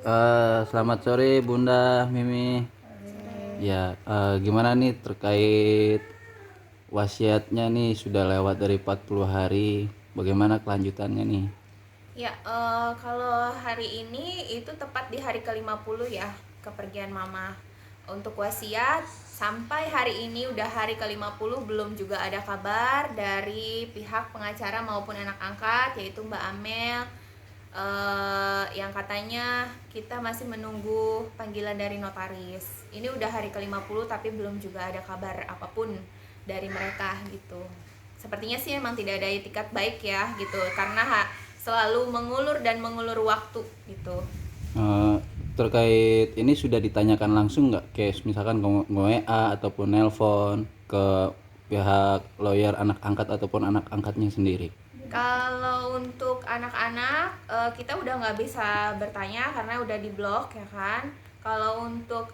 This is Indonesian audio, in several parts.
Selamat sore Bunda Mimi. Ya, gimana nih terkait wasiatnya nih sudah lewat dari 40 hari. Bagaimana kelanjutannya nih? Ya, kalau hari ini itu tepat di hari ke-50 ya, kepergian mama. Untuk wasiat, sampai hari ini udah hari ke-50 belum juga ada kabar dari pihak pengacara maupun anak angkat, yaitu Mbak Amel, yang katanya kita masih menunggu panggilan dari notaris. Ini udah hari ke-50 tapi belum juga ada kabar apapun dari mereka gitu. Sepertinya sih emang tidak ada itikat baik ya gitu, karena selalu mengulur dan mengulur waktu gitu. Eh, Terkait ini sudah ditanyakan langsung nggak, case misalkan WA ataupun nelpon ke pihak lawyer anak angkat ataupun anak angkatnya sendiri? Kalau untuk anak-anak, kita udah nggak bisa bertanya karena udah diblok ya kan. Kalau untuk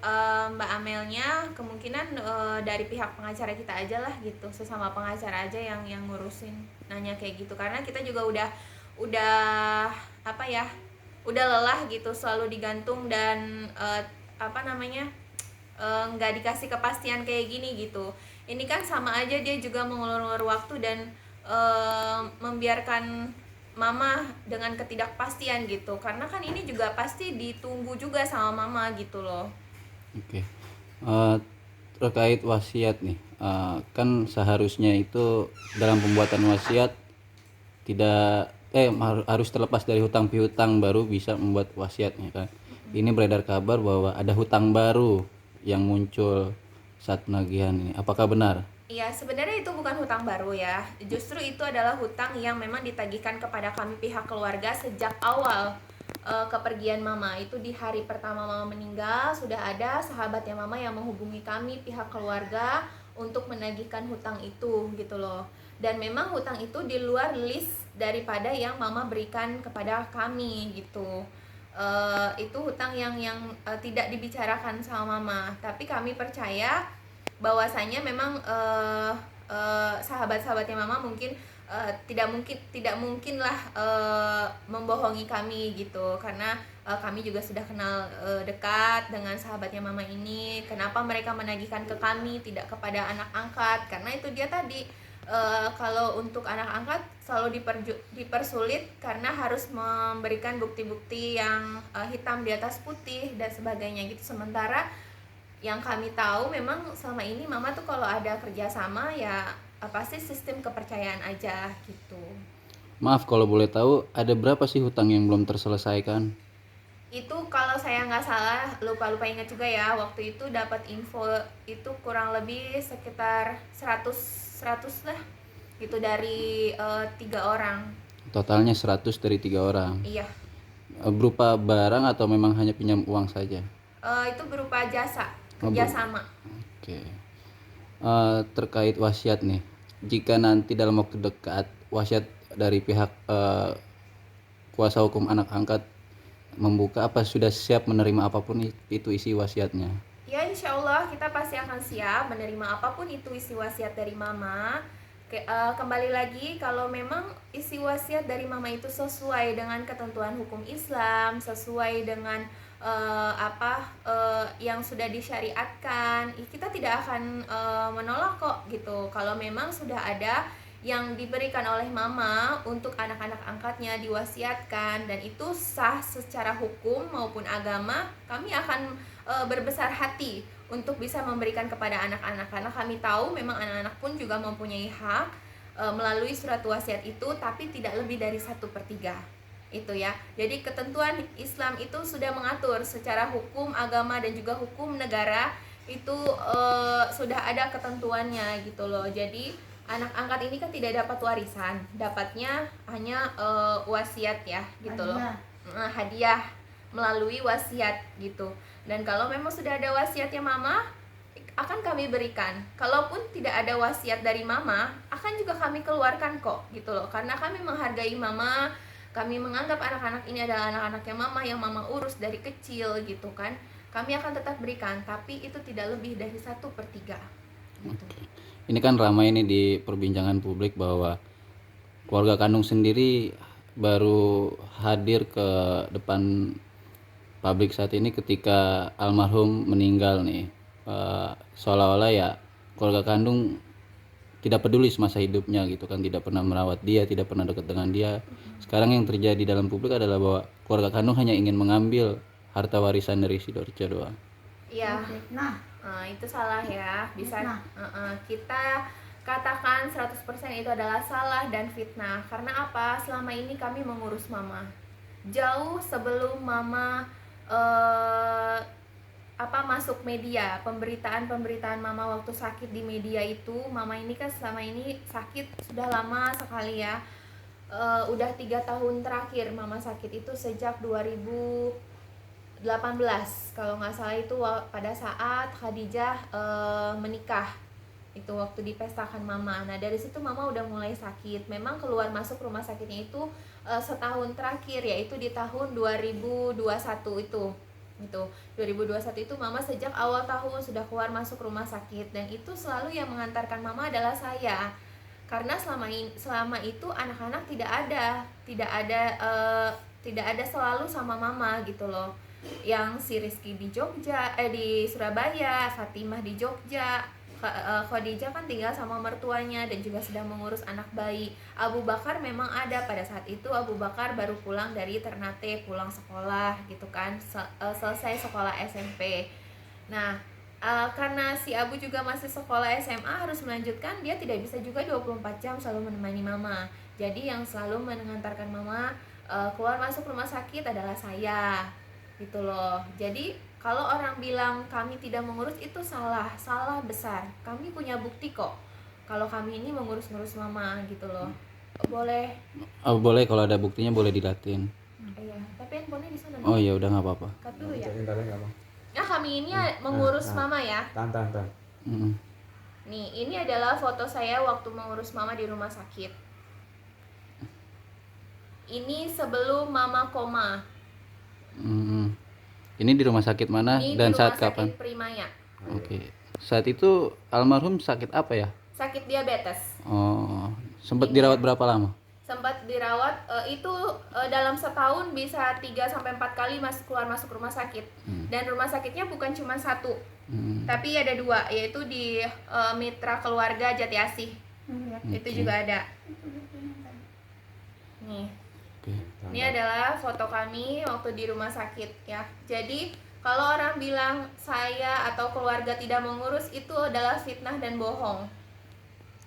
Mbak Amelnya, kemungkinan dari pihak pengacara kita aja lah gitu, sesama pengacara aja yang ngurusin, nanya kayak gitu. Karena kita juga udah apa ya, udah lelah gitu, selalu digantung dan apa namanya, nggak dikasih kepastian kayak gini gitu. Ini kan sama aja dia juga mengulur-ulur waktu dan membiarkan mama dengan ketidakpastian gitu, karena kan ini juga pasti ditunggu juga sama mama gitu loh. Oke. Eh, Terkait wasiat nih, kan seharusnya itu dalam pembuatan wasiat tidak harus terlepas dari hutang piutang baru bisa membuat wasiatnya kan. Ini beredar kabar bahwa ada hutang baru yang muncul saat penagihan ini. Apakah benar? Iya, sebenarnya itu bukan hutang baru ya. Justru itu adalah hutang yang memang ditagihkan kepada kami pihak keluarga sejak awal kepergian mama. Itu di hari pertama mama meninggal, sudah ada sahabatnya mama yang menghubungi kami pihak keluarga untuk menagihkan hutang itu gitu loh. Dan memang hutang itu di luar list daripada yang mama berikan kepada kami gitu. Itu hutang yang tidak dibicarakan sama mama, tapi kami percaya bahwasanya memang sahabat-sahabatnya mama mungkin tidak mungkin lah membohongi kami gitu, karena kami juga sudah kenal dekat dengan sahabatnya mama ini. Kenapa mereka menagihkan ke kami, tidak kepada anak angkat? Karena itu dia tadi, kalau untuk anak angkat selalu dipersulit karena harus memberikan bukti-bukti yang hitam di atas putih dan sebagainya gitu. Sementara yang kami tahu memang selama ini mama tuh kalau ada kerjasama ya pasti sistem kepercayaan aja gitu. Maaf kalau boleh tahu, ada berapa sih hutang yang belum terselesaikan? Itu kalau saya nggak salah, lupa-lupa ingat juga ya, waktu itu dapat info itu kurang lebih sekitar 100 lah gitu dari 3 orang. Totalnya 100 dari 3 orang. Iya. Berupa barang atau memang hanya pinjam uang saja? Itu berupa jasa Oh, kerjasama. oke. Terkait wasiat nih, jika nanti dalam waktu dekat wasiat dari pihak kuasa hukum anak angkat membuka, apa sudah siap menerima apapun itu isi wasiatnya? Ya, insya Allah kita pasti akan siap menerima apapun itu isi wasiat dari mama. Kembali lagi, kalau memang isi wasiat dari mama itu sesuai dengan ketentuan hukum Islam, sesuai dengan yang sudah disyariatkan, kita tidak akan menolak kok gitu. Kalau memang sudah ada yang diberikan oleh mama untuk anak-anak angkatnya diwasiatkan dan itu sah secara hukum maupun agama, kami akan berbesar hati untuk bisa memberikan kepada anak-anak, karena kami tahu memang anak-anak pun juga mempunyai hak melalui surat wasiat itu, tapi tidak lebih dari 1/3 itu ya. Jadi ketentuan Islam itu sudah mengatur secara hukum agama dan juga hukum negara itu sudah ada ketentuannya gitu loh. Jadi anak angkat ini kan tidak dapat warisan, dapatnya hanya wasiat ya gitu loh. Hadiah melalui wasiat gitu. Dan kalau memang sudah ada wasiatnya mama, akan kami berikan. Kalaupun tidak ada wasiat dari mama, akan juga kami keluarkan kok gitu loh. Karena kami menghargai mama, kami menganggap anak-anak ini adalah anak-anaknya mama yang mama urus dari kecil gitu kan. Kami akan tetap berikan, tapi itu tidak lebih dari 1/3 gitu. Oke. Ini kan ramai ini di perbincangan publik bahwa keluarga kandung sendiri baru hadir ke depan publik saat ini ketika almarhum meninggal nih, seolah-olah ya keluarga kandung tidak peduli semasa hidupnya gitu kan, tidak pernah merawat dia, tidak pernah dekat dengan dia. Sekarang yang terjadi dalam publik adalah bahwa keluarga kandung hanya ingin mengambil harta warisan dari si Dorce doang. Iya. Nah, Itu salah ya. Bisa Fitnah. kita katakan 100% itu adalah salah dan fitnah. Karena apa? Selama ini kami mengurus mama. Jauh sebelum mama masuk media, pemberitaan mama waktu sakit di media itu, mama ini kan selama ini sakit sudah lama sekali ya. Udah 3 tahun terakhir mama sakit itu sejak 2018 kalau nggak salah, itu pada saat Khadijah menikah, itu waktu dipestakan mama. Nah dari situ mama udah mulai sakit. Memang keluar masuk rumah sakitnya itu setahun terakhir, yaitu di tahun 2021 itu. Gitu. 2021 itu mama sejak awal tahun sudah keluar masuk rumah sakit, dan itu selalu yang mengantarkan mama adalah saya. Karena selama itu anak-anak tidak ada selalu sama mama gitu loh. Yang si Rizky di Jogja, di Surabaya, Fatimah di Jogja, Khadijah kan tinggal sama mertuanya dan juga sedang mengurus anak bayi. Abu Bakar memang ada pada saat itu. Abu Bakar baru pulang dari Ternate, pulang sekolah gitu kan, selesai sekolah SMP. Nah, karena si Abu juga masih sekolah SMA, harus melanjutkan, dia tidak bisa juga 24 jam selalu menemani mama. Jadi yang selalu mengantarkan mama keluar masuk rumah sakit adalah saya gitu loh. Jadi kalau orang bilang kami tidak mengurus, itu salah besar. Kami punya bukti kok kalau kami ini mengurus mama gitu loh. Boleh. Boleh, kalau ada buktinya boleh dilatin. Iya, tapi handphonenya di sana. Oh ya udah nggak apa-apa. Cut dulu ya. Nggak apa. Nah, kami ini mengurus mama ya. Tahan. Mm. Nih, ini adalah foto saya waktu mengurus mama di rumah sakit. Ini sebelum mama koma. Mm. Ini di rumah sakit mana Ini dan di saat rumah sakit kapan? Primaya. Oke. Saat itu almarhum sakit apa ya? Sakit diabetes. Oh, sempat dirawat berapa lama? Sempat dirawat itu dalam setahun bisa 3-4 kali keluar masuk rumah sakit. Dan rumah sakitnya bukan cuma satu, tapi ada 2, yaitu di Mitra Keluarga Jati Asih. Itu juga ada. Nih. Oke. Ini adalah foto kami waktu di rumah sakit ya. Jadi kalau orang bilang saya atau keluarga tidak mengurus, itu adalah fitnah dan bohong.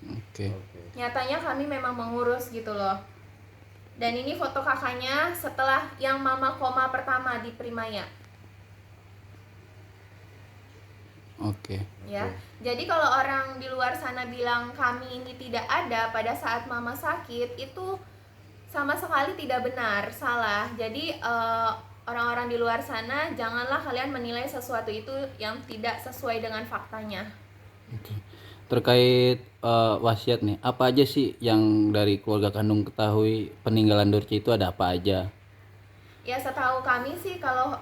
Oke. Nyatanya kami memang mengurus gitu loh. Dan ini foto kakaknya setelah yang mama koma pertama di Primaya. Oke. Ya. Jadi kalau orang di luar sana bilang kami ini tidak ada pada saat mama sakit, itu sama sekali tidak benar, salah. Jadi orang-orang di luar sana, janganlah kalian menilai sesuatu itu yang tidak sesuai dengan faktanya. Oke. Terkait wasiat nih, apa aja sih yang dari keluarga kandung ketahui peninggalan Dorce itu, ada apa aja? Ya setahu kami sih kalau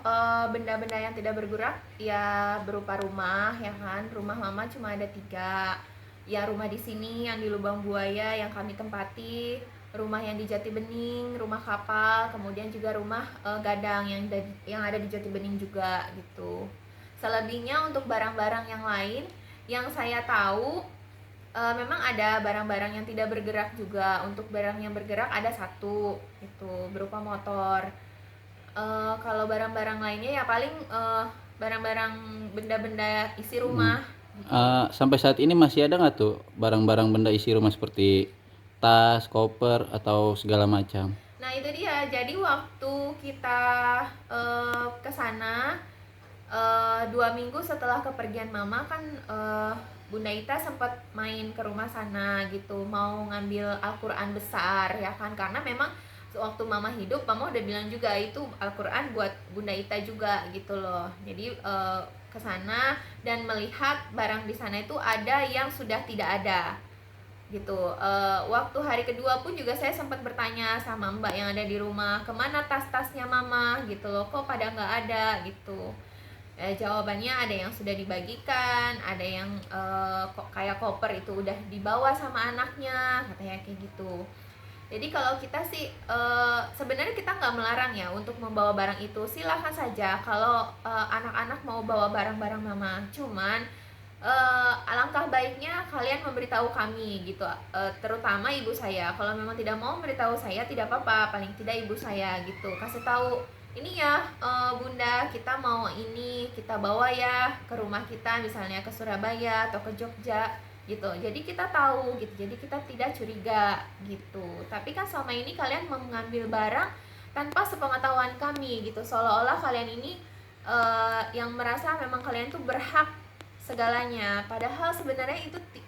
benda-benda yang tidak bergerak ya berupa rumah ya kan. Rumah mama cuma ada 3. Ya rumah di sini yang di Lubang Buaya yang kami tempati, rumah yang di Jati Bening, rumah kapal, kemudian juga rumah gadang yang ada di Jati Bening juga gitu. Selebihnya untuk barang-barang yang lain yang saya tahu memang ada barang-barang yang tidak bergerak juga. Untuk barang yang bergerak ada 1 itu berupa motor. Kalau barang-barang lainnya ya paling barang-barang benda-benda isi rumah. Sampai saat ini masih ada nggak tuh barang-barang benda isi rumah seperti tas, koper atau segala macam? Nah itu dia. Jadi waktu kita ke sana 2 minggu setelah kepergian mama kan Bunda Ita sempat main ke rumah sana gitu, mau ngambil Al-Quran besar ya kan, karena memang waktu mama hidup mama udah bilang juga itu Al-Quran buat Bunda Ita juga gitu loh. Jadi ke sana dan melihat barang di sana itu ada yang sudah tidak ada gitu. Waktu hari kedua pun juga saya sempat bertanya sama mbak yang ada di rumah, kemana tas-tasnya mama gitu loh, kok pada nggak ada gitu. Jawabannya ada yang sudah dibagikan, ada yang kok kayak koper itu udah dibawa sama anaknya, katanya kayak gitu. Jadi kalau kita sih sebenarnya kita nggak melarang ya untuk membawa barang itu, silahkan saja kalau anak-anak mau bawa barang-barang mama. Cuman alangkah baiknya kalian memberitahu kami gitu, terutama ibu saya. Kalau memang tidak mau memberitahu saya tidak apa-apa, paling tidak ibu saya gitu kasih tahu, ini ya bunda, kita mau ini, kita bawa ya ke rumah kita, misalnya ke Surabaya atau ke Jogja gitu, jadi kita tahu gitu, jadi kita tidak curiga gitu. Tapi kan selama ini kalian mengambil barang tanpa sepengetahuan kami gitu, seolah-olah kalian ini yang merasa memang kalian tuh berhak segalanya, padahal sebenarnya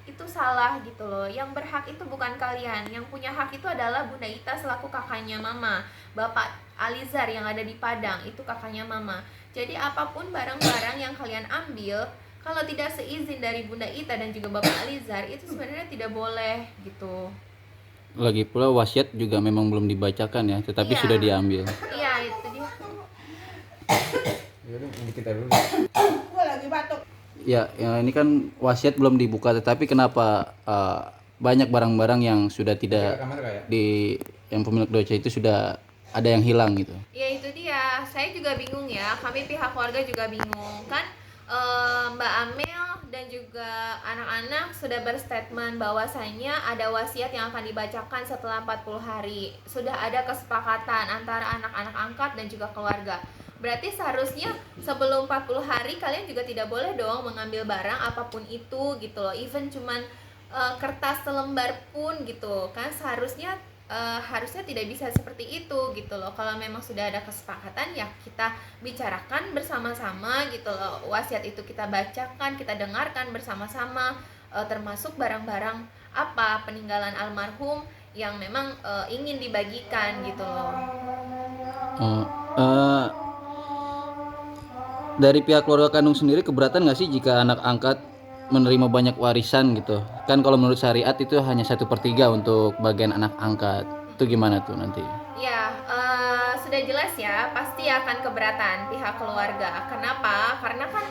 itu salah gitu loh. Yang berhak itu bukan kalian, yang punya hak itu adalah Bunda Ita selaku kakaknya mama, Bapak Alizar yang ada di Padang itu kakaknya mama. Jadi apapun barang-barang yang kalian ambil, kalau tidak seizin dari Bunda Ita dan juga Bapak Alizar, itu sebenarnya tidak boleh gitu. Lagi pula wasiat juga memang belum dibacakan ya, tetapi Iya. sudah diambil. Iya, itu dia. Kita dulu. Gua lagi batuk. Ya, ini kan wasiat belum dibuka, tetapi kenapa banyak barang-barang yang sudah tidak Kamar kayak. di yang pemilik doca itu sudah ada yang hilang gitu. Ya itu dia, saya juga bingung ya, kami pihak keluarga juga bingung kan. Mbak Amel dan juga anak-anak sudah berstatement bahwasanya ada wasiat yang akan dibacakan setelah 40 hari. Sudah ada kesepakatan antara anak-anak angkat dan juga keluarga. Berarti seharusnya sebelum 40 hari kalian juga tidak boleh dong mengambil barang apapun itu gitu loh. Even cuman kertas selembar pun gitu kan, harusnya tidak bisa seperti itu gitu loh. Kalau memang sudah ada kesepakatan ya kita bicarakan bersama-sama gitu loh. Wasiat itu kita bacakan, kita dengarkan bersama-sama, termasuk barang-barang apa peninggalan almarhum yang memang ingin dibagikan gitu loh. Dari pihak keluarga kandung sendiri keberatan nggak sih jika anak angkat menerima banyak warisan gitu? Kan kalau menurut syariat itu hanya 1/3 untuk bagian anak angkat. Itu gimana tuh nanti? Ya, sudah jelas ya, pasti akan keberatan pihak keluarga. Kenapa? Karena kan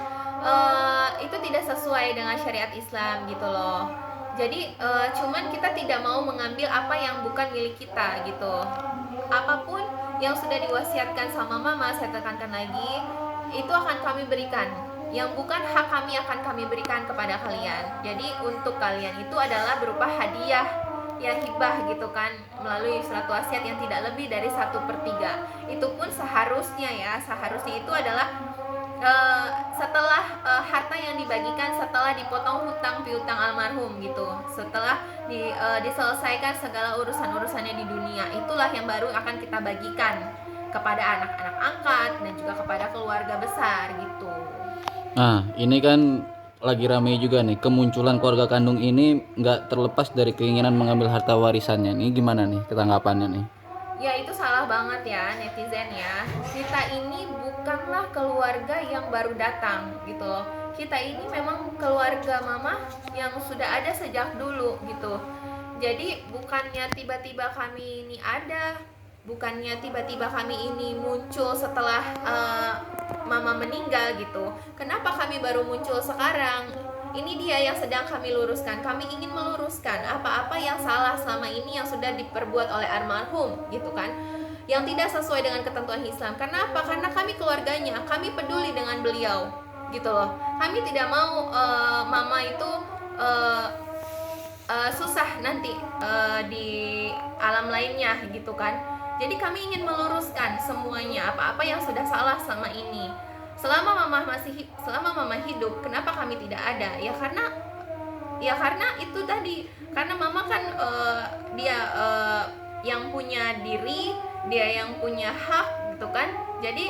itu tidak sesuai dengan syariat Islam gitu loh. Jadi cuman kita tidak mau mengambil apa yang bukan milik kita gitu. Apapun yang sudah diwasiatkan sama mama, saya tekankan lagi, itu akan kami berikan. Yang bukan hak kami akan kami berikan kepada kalian. Jadi untuk kalian itu adalah berupa hadiah, ya hibah gitu kan, melalui surat wasiat yang tidak lebih dari 1/3. Itu pun seharusnya itu adalah setelah harta yang dibagikan setelah dipotong hutang piutang almarhum gitu, setelah diselesaikan segala urusan-urusannya di dunia, itulah yang baru akan kita bagikan kepada anak-anak angkat dan juga kepada keluarga besar gitu. Nah, ini kan lagi ramai juga nih, kemunculan keluarga kandung ini nggak terlepas dari keinginan mengambil harta warisannya. Ini gimana nih ketanggapannya nih? Ya itu salah banget ya netizen ya. Kita ini bukanlah keluarga yang baru datang gitu loh. Kita ini memang keluarga mama yang sudah ada sejak dulu gitu. Jadi bukannya tiba-tiba kami ini ada, bukannya tiba-tiba kami ini muncul setelah mama meninggal gitu. Kenapa kami baru muncul sekarang? Ini dia yang sedang kami luruskan. Kami ingin meluruskan apa-apa yang salah selama ini yang sudah diperbuat oleh almarhum gitu kan, yang tidak sesuai dengan ketentuan Islam. Kenapa? Karena kami keluarganya, kami peduli dengan beliau gitu loh. Kami tidak mau mama itu susah nanti di alam lainnya gitu kan. Jadi kami ingin meluruskan semuanya, apa-apa yang sudah salah selama ini. Selama mama hidup, kenapa kami tidak ada? Ya karena itu tadi, karena mama kan dia yang punya diri, dia yang punya hak gitu kan. Jadi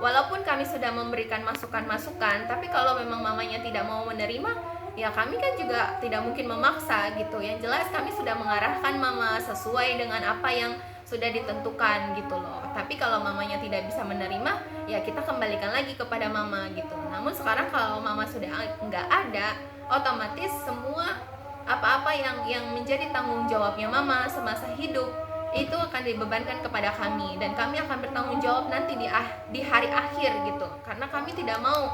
walaupun kami sudah memberikan masukan-masukan, tapi kalau memang mamanya tidak mau menerima, ya kami kan juga tidak mungkin memaksa gitu. Yang jelas kami sudah mengarahkan mama sesuai dengan apa yang sudah ditentukan gitu loh. Tapi kalau mamanya tidak bisa menerima, ya kita kembalikan lagi kepada mama gitu. Namun sekarang kalau mama sudah nggak ada, otomatis semua apa-apa yang menjadi tanggung jawabnya mama semasa hidup itu akan dibebankan kepada kami, dan kami akan bertanggung jawab nanti di hari akhir gitu. Karena kami tidak mau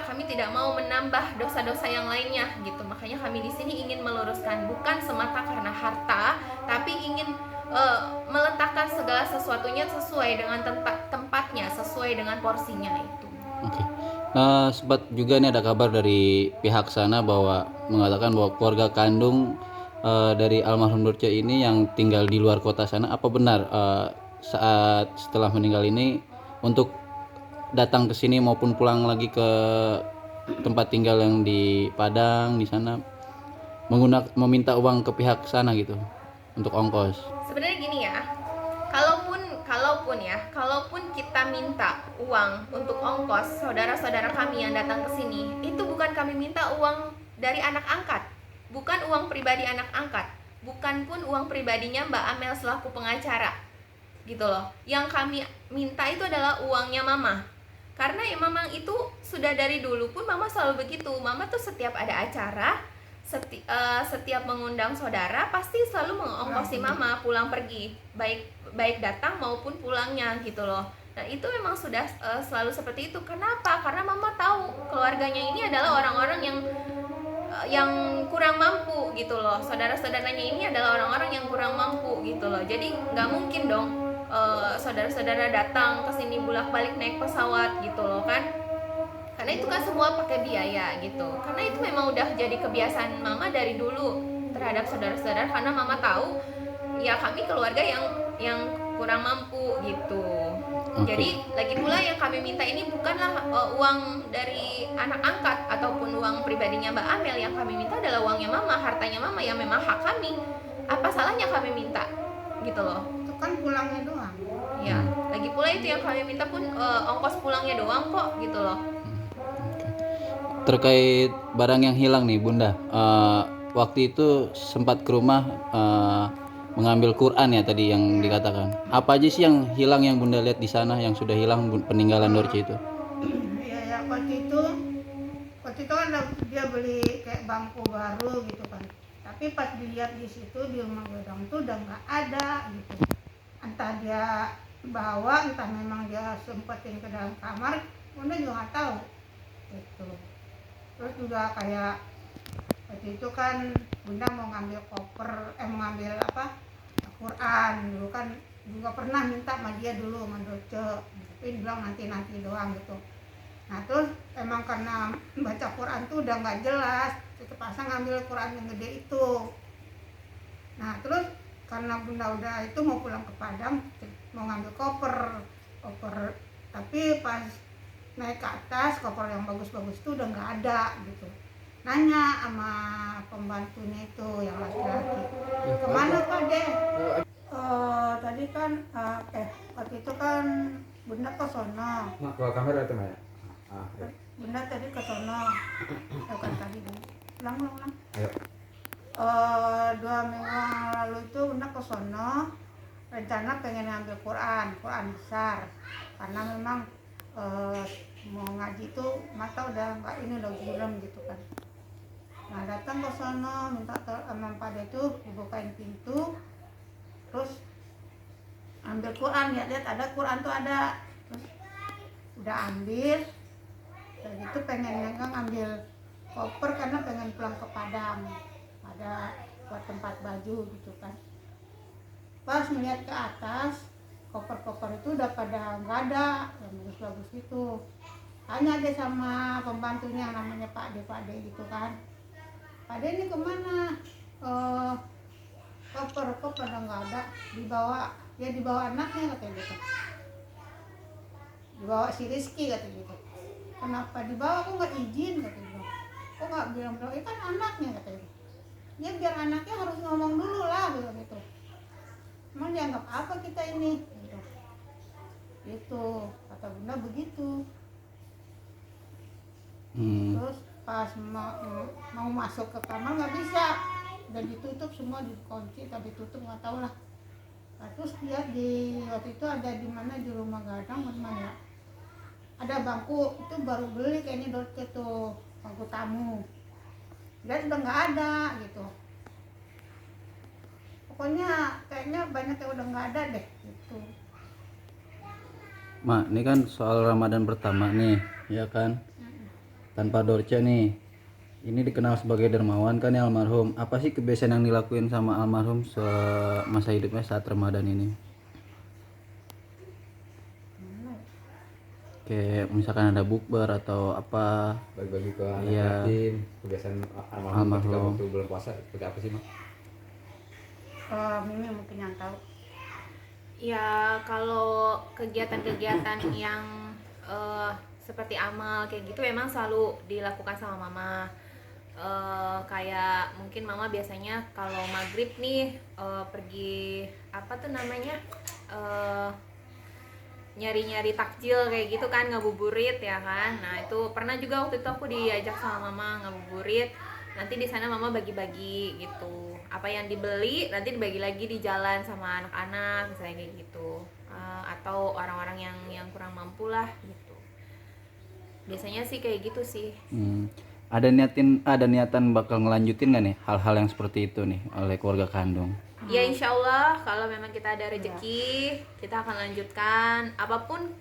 kami tidak mau menambah dosa-dosa yang lainnya gitu. Makanya kami di sini ingin meluruskan, bukan semata karena harta, tapi ingin meletakkan segala sesuatunya sesuai dengan tempatnya, sesuai dengan porsinya itu. Oke. Sempat juga nih ada kabar dari pihak sana bahwa mengatakan bahwa keluarga kandung dari almarhum Dorce ini yang tinggal di luar kota sana, apa benar saat setelah meninggal ini untuk datang ke sini maupun pulang lagi ke tempat tinggal yang di Padang di sana meminta uang ke pihak sana gitu untuk ongkos? Sebenarnya gini ya, kalaupun kita minta uang untuk ongkos saudara-saudara kami yang datang ke sini, itu bukan kami minta uang dari anak angkat, bukan uang pribadi anak angkat, bukan pun uang pribadinya Mbak Amel selaku pengacara, gitu loh. Yang kami minta itu adalah uangnya Mama, karena ya Mama itu sudah dari dulu pun Mama selalu begitu. Mama tuh setiap ada acara, setiap mengundang saudara pasti selalu mengongkosi Mama pulang pergi, baik datang maupun pulangnya gitu loh. Dan itu memang sudah selalu seperti itu. Kenapa? Karena Mama tahu keluarganya ini adalah orang-orang yang kurang mampu gitu loh. Saudara-saudaranya ini adalah orang-orang yang kurang mampu gitu loh. Jadi nggak mungkin dong saudara-saudara datang ke sini bolak-balik naik pesawat gitu loh kan. Karena itu kan semua pakai biaya gitu. Karena itu memang udah jadi kebiasaan Mama dari dulu terhadap saudara-saudara, karena Mama tahu ya kami keluarga yang kurang mampu gitu. Jadi lagi pula yang kami minta ini bukanlah uang dari anak angkat ataupun uang pribadinya Mbak Amel. Yang kami minta adalah uangnya Mama, hartanya Mama yang memang hak kami. Apa salahnya kami minta gitu loh. Itu kan pulangnya doang. Ya, lagi pula itu yang kami minta pun ongkos pulangnya doang kok gitu loh. Terkait barang yang hilang nih Bunda, waktu itu sempat ke rumah mengambil Quran ya tadi yang dikatakan. Apa aja sih yang hilang yang Bunda lihat di sana yang sudah hilang peninggalan Dorce itu? Iya ya, waktu itu kan dia beli kayak bangku baru gitu kan. Tapi pas dilihat di situ di rumah Gadang tuh udah nggak ada gitu. Entah dia bawa, entah memang dia sempetin ke dalam kamar, Bunda juga nggak tahu gitu. Terus juga kayak waktu itu kan Bunda mau ngambil mau ngambil Quran dulu kan, juga pernah minta sama dia dulu sama Doce, tapi bilang nanti doang gitu. Nah terus emang karena baca Quran tuh udah nggak jelas, terpaksa ngambil Quran yang gede itu. Nah terus karena Bunda udah itu mau pulang ke Padang, mau ngambil koper, tapi pas naik ke atas koper yang bagus-bagus itu udah nggak ada gitu. Nanya sama pembantunya itu yang laki-laki, kemana Pak deh? Tadi kan waktu itu kan Bunda ke sono. Mak, ke kamera itu Maya. Bunda tadi ke sono. Bukan tadi dulu. Ulang. Ayo. 2 minggu yang lalu itu Bunda ke sono. Rencana pengen ngambil Quran besar. Karena memang mau ngaji tuh mata udah nggak ini udah buram gitu kan. Nah datang ke sono minta sama Pak De tuh dibukain pintu, terus ambil Quran, lihat ada Quran tuh ada, terus udah ambil, dan itu pengen ngambil koper karena pengen pulang ke Padang, ada buat tempat baju gitu kan. Pas melihat ke atas koper-koper itu udah pada nggak ada, yang bagus-bagus gitu. Tanya deh sama pembantunya yang namanya Pak De gitu kan. Pak De ini kemana? Koper udah nggak ada, dibawa anaknya katanya gitu. Dibawa si Rizky katanya gitu. Kenapa dibawa? Kok nggak izin katanya. Kok nggak bilang kan anaknya katanya. Ya biar anaknya harus ngomong dulu lah gitu. Emang dianggap apa kita ini? Gitu, kata Bunda begitu. Terus pas mau masuk ke kamar nggak bisa, udah ditutup semua, dikunci atau ditutup nggak tahu lah. Nah, terus dia waktu itu ada di mana di rumah Gadang mana ya, ada bangku itu baru beli kayaknya Dorce tuh, bangku tamu, dan udah nggak ada gitu. Pokoknya kayaknya banyak yang udah nggak ada deh gitu. Mak, ini kan soal Ramadan pertama nih, ya kan? tanpa Dorce nih, ini dikenal sebagai dermawan kan ya almarhum. Apa sih kebiasaan yang dilakuin sama almarhum semasa hidupnya saat Ramadan ini? Kayak misalkan ada bukber atau apa? Bagi-bagi ke anak Iya. yatim, kebiasaan almarhum ketika Almarhum. waktu bulan puasa seperti apa sih, Mak? Mimi mungkin yang tahu. Ya kalau kegiatan-kegiatan yang seperti amal kayak gitu memang selalu dilakukan sama mama. Kayak mungkin mama biasanya kalau maghrib nih pergi apa tuh namanya nyari-nyari takjil kayak gitu kan, ngabuburit ya kan. Nah itu pernah juga waktu itu aku diajak sama mama ngabuburit. Nanti di sana mama bagi-bagi gitu, apa yang dibeli nanti dibagi lagi di jalan sama anak-anak misalnya kayak gitu. Atau orang-orang yang kurang mampu lah gitu. Biasanya sih kayak gitu sih. Ada niatan bakal ngelanjutin nggak nih hal-hal yang seperti itu nih oleh keluarga kandung? Ya insya Allah kalau memang kita ada rezeki kita akan lanjutkan apapun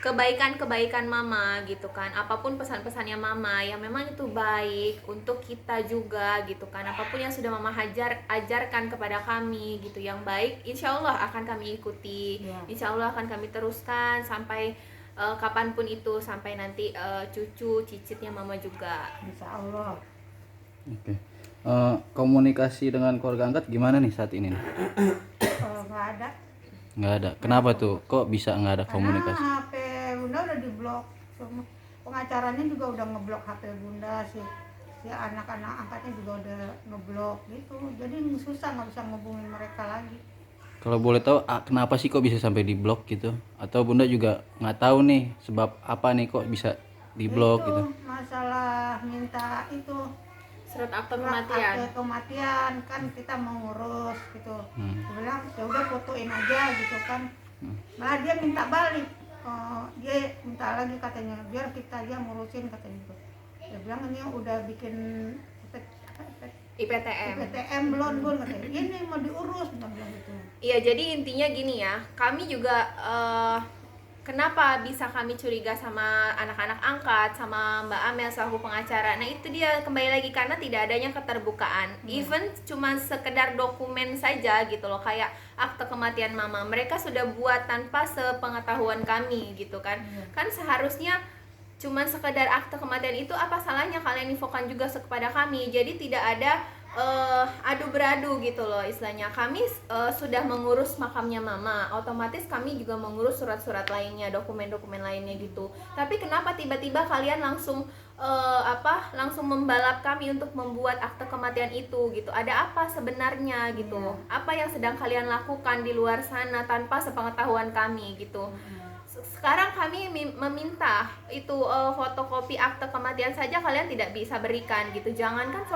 kebaikan-kebaikan mama gitu kan, apapun pesan-pesannya mama yang memang itu baik untuk kita juga gitu kan, apapun yang sudah mama ajarkan kepada kami gitu yang baik, insya Allah akan kami ikuti, insya Allah akan kami teruskan sampai kapanpun itu, sampai nanti cucu cicitnya mama juga. Insya Allah. Oke. Komunikasi dengan keluarga angkat gimana nih saat ini nih? Nggak ada. Nggak ada. Kenapa tuh? Kok bisa nggak ada komunikasi? Karena HP Bunda udah diblok. Semua pengacaranya juga udah ngeblok HP Bunda sih. Si anak-anak angkatnya juga udah ngeblok gitu. Jadi susah, nggak bisa ngubungin mereka lagi. Kalau boleh tahu kenapa sih kok bisa sampai diblok gitu? Atau Bunda juga nggak tahu nih sebab apa nih kok bisa diblok Itu gitu? masalah minta itu Surat akte surat kematian. akte kematian kan kita mau ngurus gitu. Dia bilang ya udah fotoin aja gitu kan. Malah dia minta balik. Dia minta lagi katanya biar kita aja ngurusin katanya gitu. Dia bilang ini udah bikin IPTM. PTM belum bun katanya. Ini mau diurus dia bilang gitu. Iya, jadi intinya gini ya, kami juga kenapa bisa kami curiga sama anak-anak angkat, sama Mbak Amel selaku pengacara. Nah itu dia kembali lagi karena tidak adanya keterbukaan. Even cuma sekedar dokumen saja gitu loh, kayak akte kematian mama, mereka sudah buat tanpa sepengetahuan kami gitu kan. Kan seharusnya cuman sekedar akte kematian itu apa salahnya kalian infokan juga kepada kami. Jadi tidak ada adu beradu gitu loh istilahnya. Kami sudah mengurus makamnya mama, otomatis kami juga mengurus surat-surat lainnya, dokumen-dokumen lainnya gitu. Tapi kenapa tiba-tiba kalian langsung langsung membalap kami untuk membuat akte kematian itu gitu? Ada apa sebenarnya gitu? Apa yang sedang kalian lakukan di luar sana tanpa sepengetahuan kami gitu? Sekarang kami meminta itu fotokopi akte kematian saja kalian tidak bisa berikan gitu. Jangankan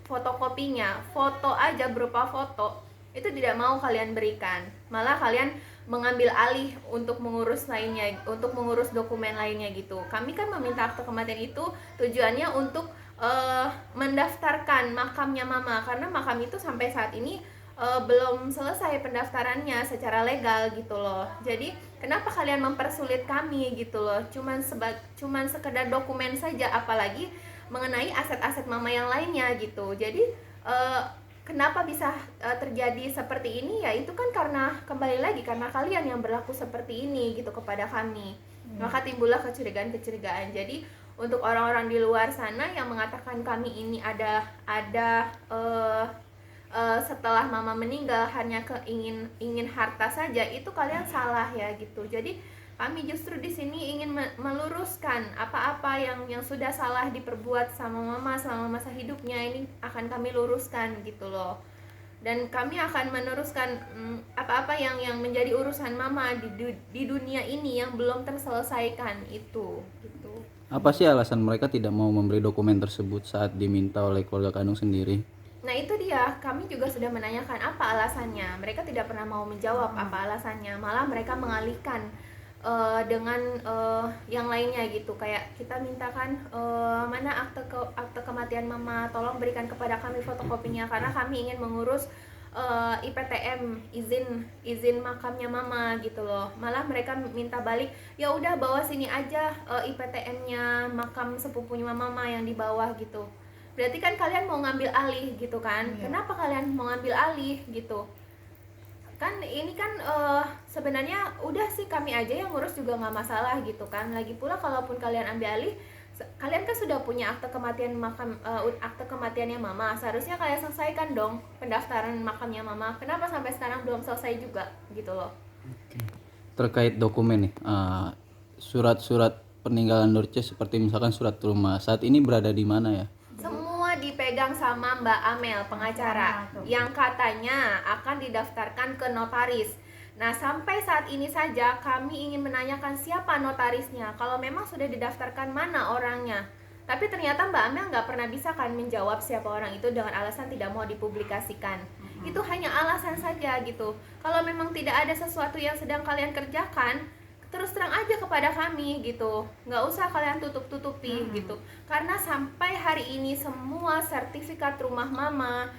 fotokopinya, foto aja berupa foto itu tidak mau kalian berikan. Malah kalian mengambil alih untuk mengurus lainnya, untuk mengurus dokumen lainnya gitu. Kami kan meminta akte kematian itu tujuannya untuk mendaftarkan makamnya mama, karena makam itu sampai saat ini belum selesai pendaftarannya secara legal gitu loh. Jadi kenapa kalian mempersulit kami gitu loh? Cuman sekedar dokumen saja, apalagi mengenai aset-aset mama yang lainnya gitu. Jadi kenapa bisa terjadi seperti ini? Ya itu kan karena kembali lagi karena kalian yang berlaku seperti ini gitu kepada kami. Maka timbullah kecurigaan-kecurigaan. Jadi untuk orang-orang di luar sana yang mengatakan kami ini ada setelah mama meninggal hanya ingin harta saja, itu kalian salah ya gitu. Jadi kami justru di sini ingin meluruskan apa-apa yang sudah salah diperbuat sama mama selama masa hidupnya, ini akan kami luruskan gitu loh. Dan kami akan meneruskan apa-apa yang menjadi urusan mama di dunia ini yang belum terselesaikan itu gitu. Apa sih alasan mereka tidak mau memberi dokumen tersebut saat diminta oleh keluarga kandung sendiri? Nah itu dia, kami juga sudah menanyakan apa alasannya. Mereka tidak pernah mau menjawab apa alasannya, malah mereka mengalihkan dengan yang lainnya gitu. Kayak kita mintakan akte kematian mama, tolong berikan kepada kami fotokopinya karena kami ingin mengurus IPTM, izin makamnya mama gitu loh. Malah mereka minta balik, ya udah bawa sini aja IPTM-nya makam sepupunya mama yang di bawah gitu. Berarti kan kalian mau ngambil alih gitu kan? Iya. Kenapa kalian mau ngambil alih gitu? Kan ini kan sebenarnya udah sih kami aja yang ngurus juga nggak masalah gitu kan. Lagi pula kalaupun kalian ambil alih, kalian kan sudah punya akte kematian akte kematiannya mama, seharusnya kalian selesaikan dong pendaftaran makamnya mama. Kenapa sampai sekarang belum selesai juga gitu loh? Terkait dokumen nih, surat-surat peninggalan Dorce seperti misalkan surat rumah saat ini berada di mana ya? Semua dipegang sama Mbak Amel, pengacara, yang katanya akan didaftarkan ke notaris. Nah, sampai saat ini saja kami ingin menanyakan siapa notarisnya. Kalau memang sudah didaftarkan, mana orangnya? Tapi ternyata Mbak Amel nggak pernah bisa kan menjawab siapa orang itu dengan alasan tidak mau dipublikasikan. Itu hanya alasan saja gitu. Kalau memang tidak ada sesuatu yang sedang kalian kerjakan, terus terang aja kepada kami gitu, nggak usah kalian tutup-tutupi gitu. Karena sampai hari ini semua sertifikat rumah mama,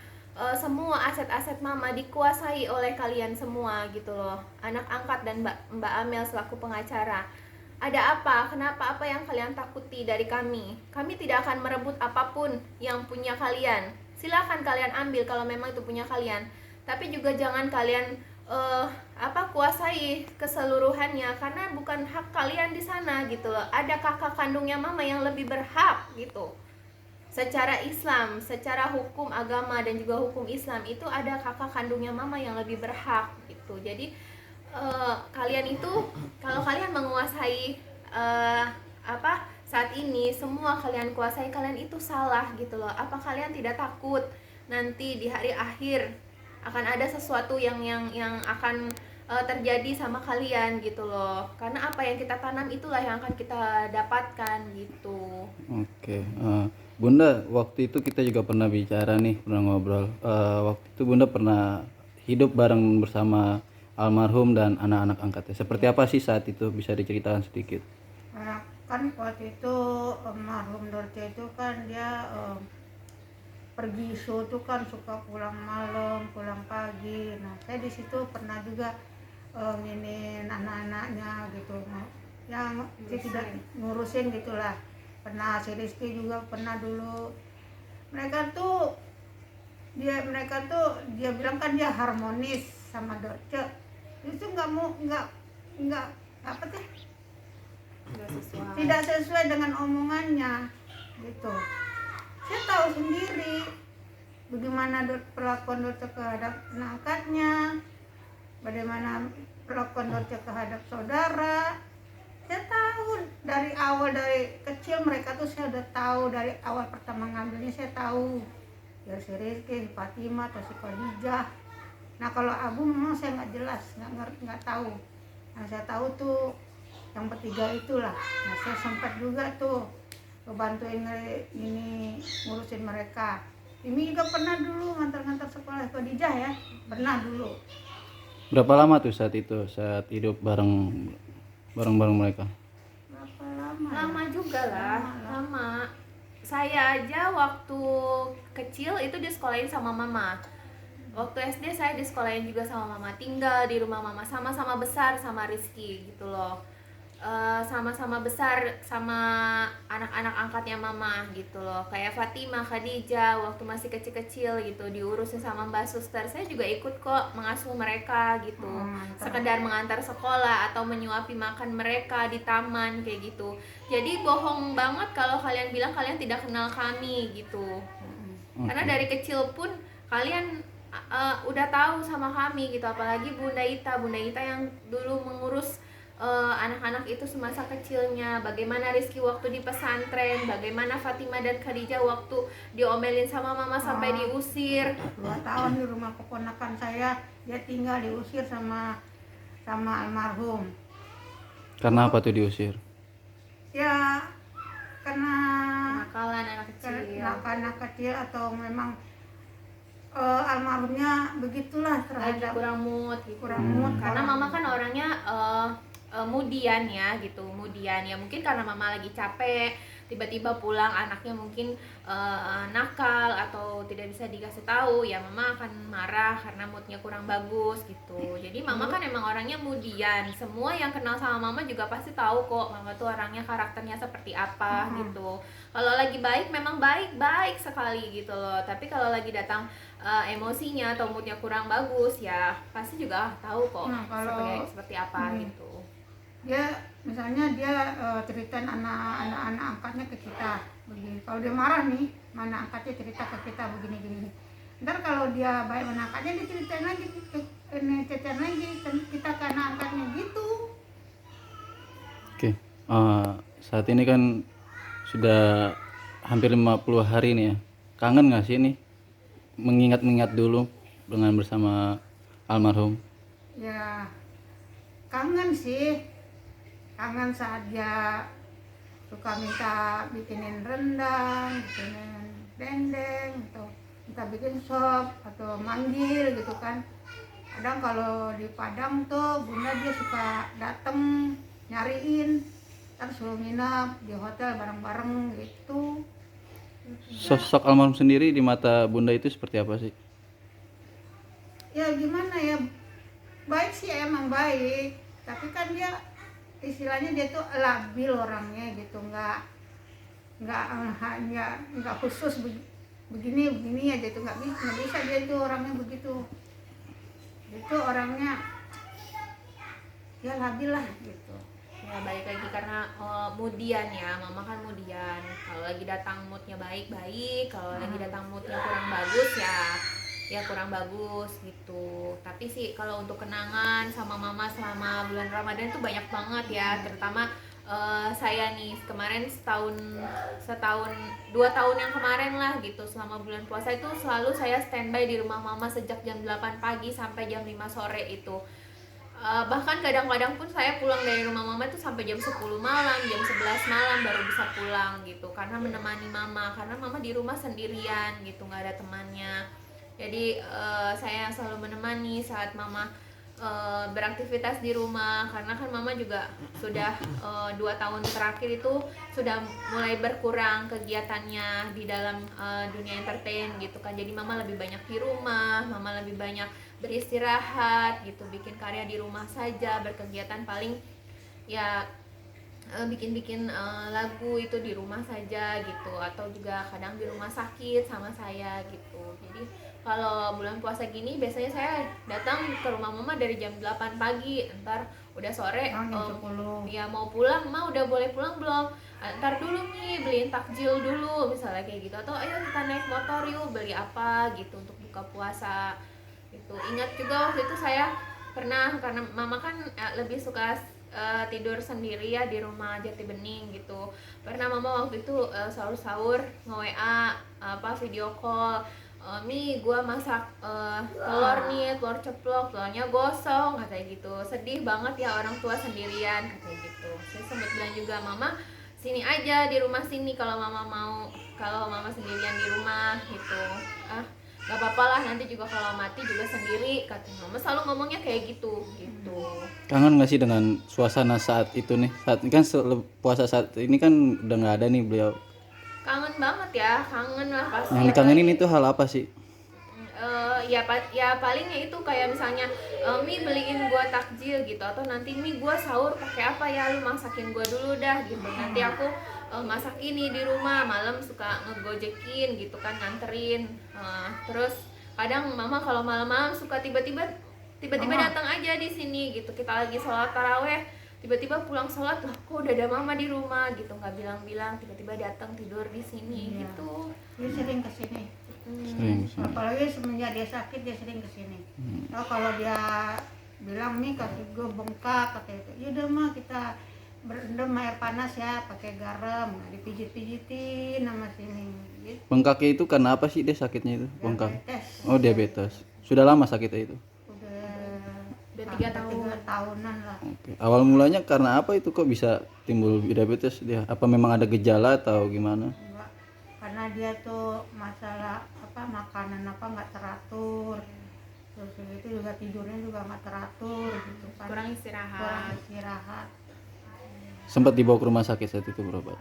semua aset-aset mama dikuasai oleh kalian semua gitu loh, anak angkat dan Mbak Amel selaku pengacara. Ada apa? Kenapa? Apa yang kalian takuti dari kami? Kami tidak akan merebut apapun yang punya kalian. Silakan kalian ambil kalau memang itu punya kalian. Tapi juga jangan kalian kuasai keseluruhannya, karena bukan hak kalian di sana gitu loh. Ada kakak kandungnya mama yang lebih berhak gitu. Secara Islam, secara hukum agama dan juga hukum Islam itu ada kakak kandungnya mama yang lebih berhak gitu. Jadi kalian itu kalau kalian menguasai saat ini semua kalian kuasai, kalian itu salah gitu loh. Apa kalian tidak takut nanti di hari akhir akan ada sesuatu yang akan terjadi sama kalian gitu loh? Karena apa yang kita tanam itulah yang akan kita dapatkan gitu. Oke, Bunda, waktu itu kita juga pernah bicara nih, pernah ngobrol. Waktu itu Bunda pernah hidup bareng bersama almarhum dan anak-anak angkatnya. Seperti apa sih saat itu? Bisa diceritakan sedikit? Nah, kan waktu itu almarhum Dorce itu kan dia pergi show tuh kan suka pulang malam, pulang pagi. Nah, saya di situ pernah juga nginin anak-anaknya gitu, yang dia tidak ngurusin gitulah. Pernah si Rizky juga pernah dulu. Mereka tuh dia bilang kan dia harmonis sama Dorce. Itu nggak apa tuh? Tidak sesuai dengan omongannya gitu. Saya tahu sendiri bagaimana perlakuan Dorce terhadap angkatnya, bagaimana perlakuan Dorce terhadap saudara. Saya tahu dari awal, dari kecil mereka tuh saya udah tahu, dari awal pertama ngambilnya saya tahu. Ya si Rizky, si Fatima, atau si Khadijah. Nah kalau Abu memang saya nggak jelas, nggak tahu. Nah saya tahu tuh yang bertiga itulah. Nah saya sempat juga tuh bantuin ini ngurusin mereka. Ini juga pernah dulu ngantar-ngantar sekolah Khadijah ya, pernah dulu. Berapa lama tuh saat itu, saat hidup bareng mereka? Berapa lama? Lama juga lah, lama. Saya aja waktu kecil itu disekolahin sama mama. Waktu SD saya disekolahin juga sama mama, tinggal di rumah mama, sama-sama besar sama Rizky gitu loh. Sama-sama besar sama anak-anak angkatnya mama gitu loh, kayak Fatima, Khadijah waktu masih kecil-kecil gitu diurusin sama Mbak Suster. Saya juga ikut kok mengasuh mereka gitu, sekedar mengantar sekolah atau menyuapi makan mereka di taman kayak gitu. Jadi bohong banget kalau kalian bilang kalian tidak kenal kami gitu. Karena dari kecil pun kalian udah tahu sama kami gitu, apalagi Bunda Ita yang dulu mengurus anak-anak itu semasa kecilnya, bagaimana Rizky waktu di pesantren, bagaimana Fatima dan Khadijah waktu diomelin sama mama sampai diusir. 2 tahun di rumah keponakan saya, dia tinggal diusir sama almarhum. Karena apa tuh diusir? Ya karena Nakalan anak kecil atau memang almarhumnya begitulah lagi terhadap kurang mood gitu. Karena orang. mama kan orangnya mudian ya gitu, mudian ya, mungkin karena mama lagi capek tiba-tiba pulang anaknya mungkin nakal atau tidak bisa dikasih tahu, ya mama akan marah karena moodnya kurang bagus gitu. Jadi mama kan emang orangnya mudian, semua yang kenal sama mama juga pasti tahu kok mama tuh orangnya karakternya seperti apa gitu. Kalau lagi baik memang baik sekali gitu loh, tapi kalau lagi datang emosinya atau moodnya kurang bagus ya pasti juga tahu kok Nah, kalau seperti apa gitu. dia misalnya dia ceritain anak-anak angkatnya ke kita begini, kalau dia marah nih mana angkatnya cerita ke kita begini, ntar kalau dia baik mana angkatnya dia ceritain lagi ceritain lagi kita ke anak angkatnya gitu. Oke. Saat ini kan sudah hampir 50 hari nih ya. Kangen nggak sih ini mengingat-ingat dulu dengan bersama almarhum? Ya kangen sih, kangen saat dia suka minta bikinin rendang, bikinin dendeng, atau minta bikin sop atau manggil gitu kan. Kadang kalau di Padang tuh bunda dia suka dateng nyariin, ntar suruh nginep di hotel bareng-bareng gitu. Sosok almarhum sendiri di mata Bunda itu seperti apa sih? Ya gimana ya, baik sih emang baik, tapi kan dia istilahnya dia tuh labil orangnya gitu, nggak hanya nggak khusus begini aja tuh, nggak bisa dia tuh orangnya begitu, itu orangnya ya labil lah gitu. Ya balik lagi karena mudian ya, mama kan mudian. Kalau lagi datang moodnya baik-baik, kalau lagi datang moodnya kurang bagus ya kurang bagus gitu. Tapi sih kalau untuk kenangan sama mama selama bulan Ramadan tuh banyak banget ya, terutama saya nih kemarin setahun 2 tahun yang kemarin lah gitu, selama bulan puasa itu selalu saya standby di rumah mama sejak jam 8 pagi sampai jam 5 sore itu. Bahkan kadang-kadang pun saya pulang dari rumah mama itu sampai jam 10 malam, jam 11 malam baru bisa pulang gitu, karena menemani mama, karena mama di rumah sendirian gitu, nggak ada temannya. Jadi saya selalu menemani saat mama beraktivitas di rumah, karena kan mama juga sudah 2 tahun terakhir itu sudah mulai berkurang kegiatannya di dalam dunia entertain gitu kan. Jadi mama lebih banyak di rumah, mama lebih banyak beristirahat gitu, bikin karya di rumah saja, berkegiatan paling ya bikin-bikin lagu itu di rumah saja gitu, atau juga kadang di rumah sakit sama saya gitu. Jadi kalau bulan puasa gini biasanya saya datang ke rumah mama dari jam 8 pagi, ntar udah sore Jam 10. ya mau pulang, ma udah boleh pulang belum? Ntar dulu nih beliin takjil dulu misalnya kayak gitu, atau ayo kita naik motor yuk beli apa gitu untuk buka puasa gitu. Ingat juga waktu itu saya pernah, karena mama kan lebih suka tidur sendiri ya di rumah Jati Bening gitu. Pernah mama waktu itu sahur-sahur nge-WA video call, Mi gua masak telur nih, telur ceplok, telurnya gosong katanya gitu. Sedih banget ya orang tua sendirian katanya gitu. Saya sempat bilang juga, mama sini aja di rumah sini kalau mama mau, kalau mama sendirian di rumah gitu. Gak apa-apa lah, nanti juga kalau mati juga sendiri katanya. Mama selalu ngomongnya kayak gitu. Kangen nggak sih dengan suasana saat itu nih? Saat ini kan puasa saat ini kan udah nggak ada nih beliau. Kangen banget ya, kangen lah pasti. Yang dikangenin itu hal apa sih? Ya palingnya itu kayak misalnya Mi beliin gua takjil gitu, atau nanti Mi gua sahur pakai apa ya, lu masakin gua dulu dah gitu. Nanti aku masak ini di rumah, malam suka ngegojekin gitu kan, nganterin. Terus kadang mama kalau malam-malam suka tiba-tiba datang aja di sini gitu, kita lagi sholat taraweh, tiba-tiba pulang sholat, loh kok udah ada mama di rumah gitu, nggak bilang-bilang tiba-tiba datang tidur di sini gitu. Dia sering kesini. Sering. Apalagi semenjak dia sakit dia sering kesini. Kalau dia bilang nih kaki gue bengkak katanya itu, yaudah mah kita berendam air panas ya pakai garam, dipijit-pijitin sama sini gitu. Bengkaknya itu karena apa sih dia sakitnya itu? Bengkak. Diabetes. Oh, diabetes. Sudah lama sakitnya itu? Udah 3 tahun. 3 tahunan lah. Oke. Awal mulanya karena apa itu kok bisa timbul diabetes dia? Apa memang ada gejala atau gimana? Enggak, karena dia tuh masalah makanan nggak teratur, terus itu juga tidurnya juga nggak teratur gitu kan, Kurang istirahat. istirahat. Sempat dibawa ke rumah sakit saat itu berapa?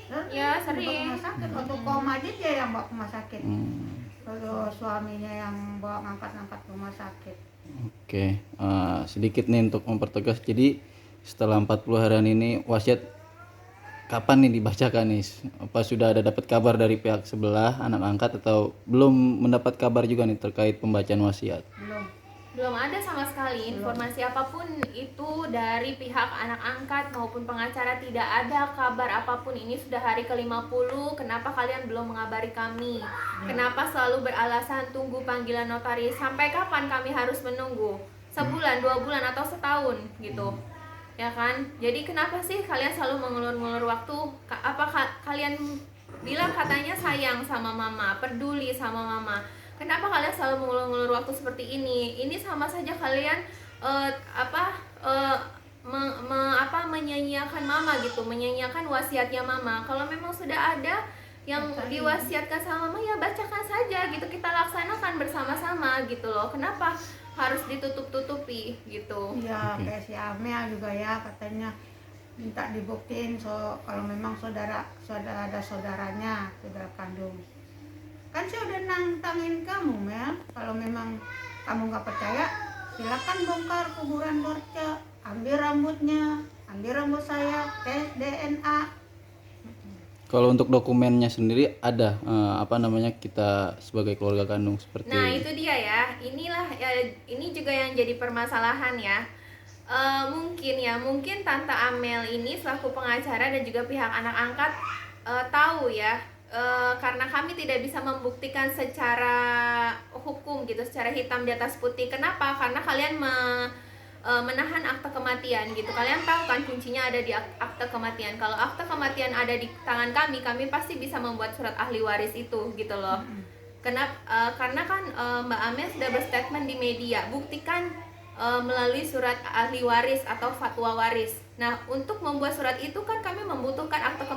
Ya, Dibawa ke sering. rumah sakit. Waktu koma aja dia yang bawa ke rumah sakit. Hmm, Lalu suaminya yang bawa ngangkat-ngangkat ke rumah sakit. oke. Sedikit nih untuk mempertegas. Jadi setelah 40 harian ini wasiat kapan nih dibacakan nih? Apa sudah ada dapat kabar dari pihak sebelah anak angkat atau belum mendapat kabar juga nih terkait pembacaan wasiat? Belum ada sama sekali informasi apapun itu dari pihak anak angkat maupun pengacara, tidak ada kabar apapun. Ini sudah hari ke-50, kenapa kalian belum mengabari kami? Kenapa selalu beralasan tunggu panggilan notaris? Sampai kapan kami harus menunggu? Sebulan, 2 bulan, atau setahun gitu? Ya kan? Jadi kenapa sih kalian selalu mengulur-ngulur waktu? Kalian bilang katanya sayang sama mama, peduli sama mama. Kenapa kalian selalu mengulur-ngulur waktu seperti ini? Ini sama saja kalian menyanyiakan mama gitu, menyanyiakan wasiatnya mama. Kalau memang sudah ada yang diwasiatkan sama mama, ya bacakan saja gitu, kita laksanakan bersama-sama gitu loh. Kenapa harus ditutup-tutupi gitu? Iya, kayak si Amel juga ya katanya minta dibuktiin kalau memang saudara ada saudaranya, saudara kandung. Kan saya udah nantangin kamu, Mel. Kalau memang kamu nggak percaya, silakan bongkar kuburan Dorce, ambil rambutnya, ambil rambut saya, tes DNA. Kalau untuk dokumennya sendiri ada kita sebagai keluarga kandung seperti Nah itu dia ya, inilah ya, ini juga yang jadi permasalahan ya. Mungkin Tante Amel ini selaku pengacara dan juga pihak anak angkat tahu ya, karena kami tidak bisa membuktikan secara hukum gitu, secara hitam di atas putih. Kenapa? Karena kalian menahan akte kematian gitu. Kalian tahu kan kuncinya ada di akte kematian. Kalau akte kematian ada di tangan kami pasti bisa membuat surat ahli waris itu gitu loh. Karena kan Mbak Amel sudah berstatement di media, buktikan melalui surat ahli waris atau fatwa waris. Nah, untuk membuat surat itu kan kami membutuhkan akte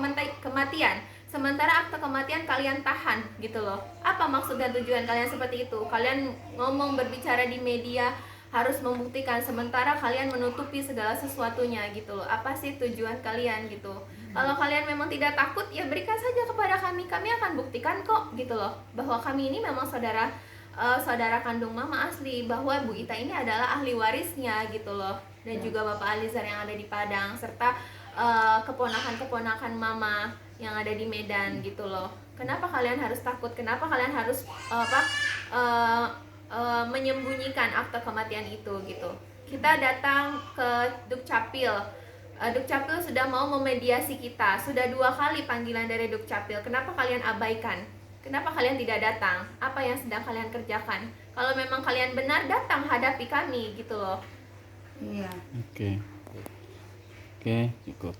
kematian. Sementara akte kematian kalian tahan gitu loh. Apa maksud dan tujuan kalian seperti itu? Kalian ngomong berbicara di media harus membuktikan, sementara kalian menutupi segala sesuatunya gitu loh. Apa sih tujuan kalian gitu? Kalau kalian memang tidak takut, ya berikan saja kepada kami akan buktikan kok gitu loh, bahwa kami ini memang saudara kandung mama asli, bahwa Bu Ita ini adalah ahli warisnya gitu loh, dan juga Bapak Alizar yang ada di Padang, serta keponakan-keponakan mama yang ada di Medan gitu loh. Kenapa kalian harus takut? Kenapa kalian harus menyembunyikan akte kematian itu gitu? Kita datang ke Dukcapil. Dukcapil sudah mau memediasi kita, sudah 2 kali panggilan dari Dukcapil. Kenapa kalian abaikan? Kenapa kalian tidak datang? Apa yang sedang kalian kerjakan? Kalau memang kalian benar, datang hadapi kami gitu loh. Iya. Oke, cukup.